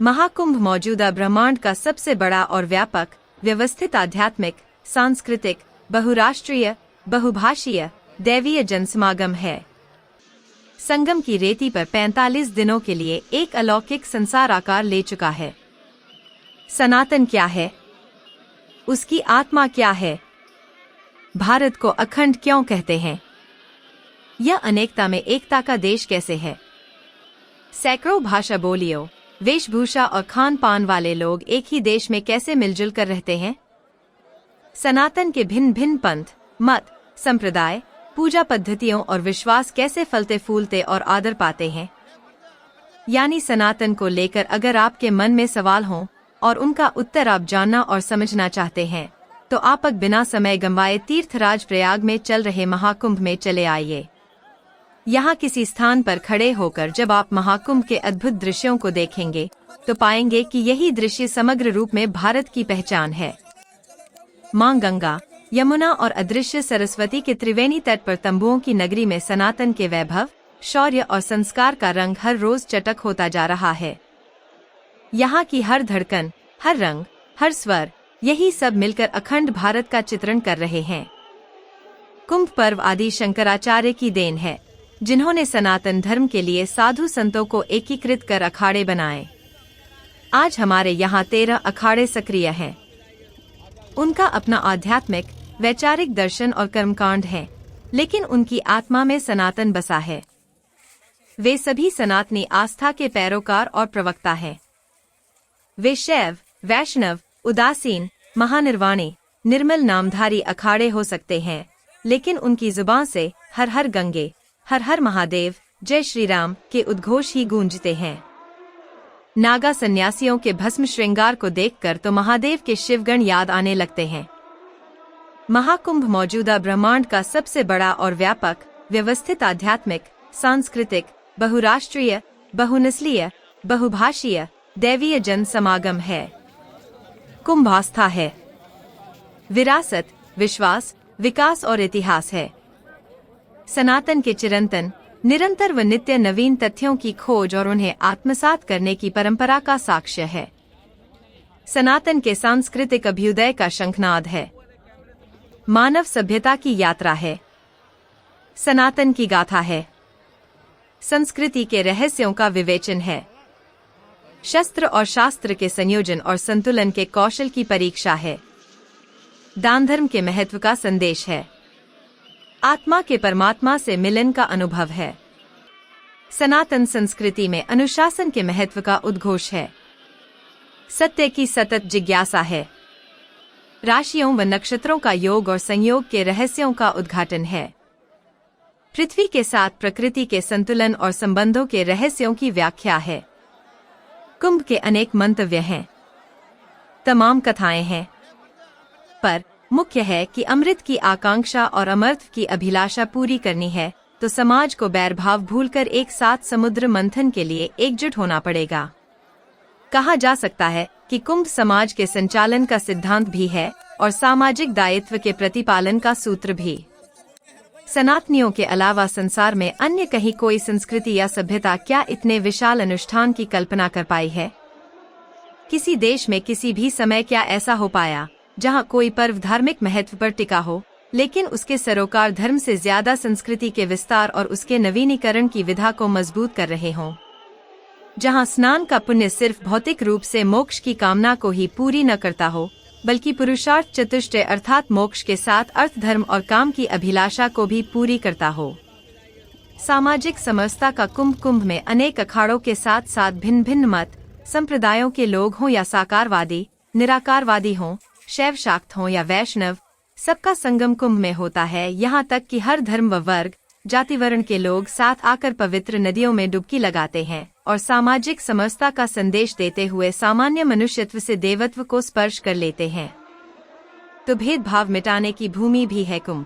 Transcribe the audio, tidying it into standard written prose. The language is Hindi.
महाकुंभ मौजूदा ब्रह्मांड का सबसे बड़ा और व्यापक, व्यवस्थित आध्यात्मिक, सांस्कृतिक, बहुराष्ट्रीय, बहुभाषीय, दैवीय जनसमागम है। संगम की रेती पर 45 दिनों के लिए एक अलौकिक संसार आकार ले चुका है। सनातन क्या है? उसकी आत्मा क्या है? भारत को अखंड क्यों कहते हैं? यह अनेकता में एकता का देश कैसे है? सैकड़ों भाषा बोलियों, वेशभूषा और खान पान वाले लोग एक ही देश में कैसे मिलजुल कर रहते हैं? सनातन के भिन्न भिन्न पंथ, मत, संप्रदाय, पूजा पद्धतियों और विश्वास कैसे फलते फूलते और आदर पाते हैं? यानी सनातन को लेकर अगर आपके मन में सवाल हों और उनका उत्तर आप जानना और समझना चाहते हैं, तो आप बिना समय गंवाए तीर्थराज प्रयाग में चल रहे महाकुंभ में चले आइए। यहाँ किसी स्थान पर खड़े होकर जब आप महाकुंभ के अद्भुत दृश्यों को देखेंगे, तो पाएंगे कि यही दृश्य समग्र रूप में भारत की पहचान है। मां गंगा, यमुना और अदृश्य सरस्वती के त्रिवेणी तट पर तंबुओं की नगरी में सनातन के वैभव, शौर्य और संस्कार का रंग हर रोज चटक होता जा रहा है। यहाँ की हर धड़कन, हर रंग, हर स्वर, यही सब मिलकर अखंड भारत का चित्रण कर रहे हैं। कुंभ पर्व आदि शंकराचार्य की देन है, जिन्होंने सनातन धर्म के लिए साधु संतों को एकीकृत कर अखाड़े बनाए। आज हमारे यहाँ 13 अखाड़े सक्रिय हैं। उनका अपना आध्यात्मिक, वैचारिक दर्शन और कर्मकांड है, लेकिन उनकी आत्मा में सनातन बसा है। वे सभी सनातनी आस्था के पैरोकार और प्रवक्ता हैं। वे शैव, वैष्णव, उदासीन, महानिर्वाणी, निर्मल नामधारी अखाड़े हो सकते हैं, लेकिन उनकी जुबान से हर हर गंगे, हर हर महादेव, जय श्री राम के उद्घोष ही गूंजते हैं। नागा सन्यासियों के भस्म श्रृंगार को देखकर तो महादेव के शिवगण याद आने लगते हैं। महाकुंभ मौजूदा ब्रह्मांड का सबसे बड़ा और व्यापक, व्यवस्थित आध्यात्मिक, सांस्कृतिक, बहुराष्ट्रीय, बहुनस्लीय, बहुभाषीय, दैवीय जन समागम है। कुंभ आस्था है, विरासत, विश्वास, विकास और इतिहास है। सनातन के चिरंतन, निरंतर व नित्य नवीन तथ्यों की खोज और उन्हें आत्मसात करने की परंपरा का साक्ष्य है। सनातन के सांस्कृतिक अभ्युदय का शंखनाद है। मानव सभ्यता की यात्रा है। सनातन की गाथा है। संस्कृति के रहस्यों का विवेचन है। शस्त्र और शास्त्र के संयोजन और संतुलन के कौशल की परीक्षा है। दान धर्म के महत्व का संदेश है। आत्मा के परमात्मा से मिलन का अनुभव है। सनातन संस्कृति में अनुशासन के महत्व का उद्घोष है। सत्य की सतत जिज्ञासा है। राशियों व नक्षत्रों का योग और संयोग के रहस्यों का उद्घाटन है। पृथ्वी के साथ प्रकृति के संतुलन और संबंधों के रहस्यों की व्याख्या है। कुंभ के अनेक मंतव्य हैं, तमाम कथाएं हैं, पर मुख्य है कि अमृत की आकांक्षा और अमर्त्य की अभिलाषा पूरी करनी है तो समाज को बैरभाव भूलकर एक साथ समुद्र मंथन के लिए एकजुट होना पड़ेगा। कहा जा सकता है कि कुंभ समाज के संचालन का सिद्धांत भी है और सामाजिक दायित्व के प्रतिपालन का सूत्र भी। सनातनियों के अलावा संसार में अन्य कहीं कोई संस्कृति या सभ्यता क्या इतने विशाल अनुष्ठान की कल्पना कर पाई है? किसी देश में किसी भी समय क्या ऐसा हो पाया जहां कोई पर्व धार्मिक महत्व पर टिका हो, लेकिन उसके सरोकार धर्म से ज्यादा संस्कृति के विस्तार और उसके नवीनीकरण की विधा को मजबूत कर रहे हों? जहां स्नान का पुण्य सिर्फ भौतिक रूप से मोक्ष की कामना को ही पूरी न करता हो, बल्कि पुरुषार्थ चतुष्टय अर्थात मोक्ष के साथ अर्थ, धर्म और काम की अभिलाषा को भी पूरी करता हो। सामाजिक समरसता का कुंभ में अनेक अखाड़ों के साथ साथ भिन्न भिन्न मत, संप्रदायों के लोग हों या साकारवादी, निराकारवादी हों, शैव शाक्त हों या वैष्णव, सबका संगम कुंभ में होता है। यहाँ तक कि हर धर्म व वर्ग, जाति वर्ण के लोग साथ आकर पवित्र नदियों में डुबकी लगाते हैं और सामाजिक समरसता का संदेश देते हुए सामान्य मनुष्यत्व से देवत्व को स्पर्श कर लेते हैं। तो भेदभाव मिटाने की भूमि भी है कुंभ।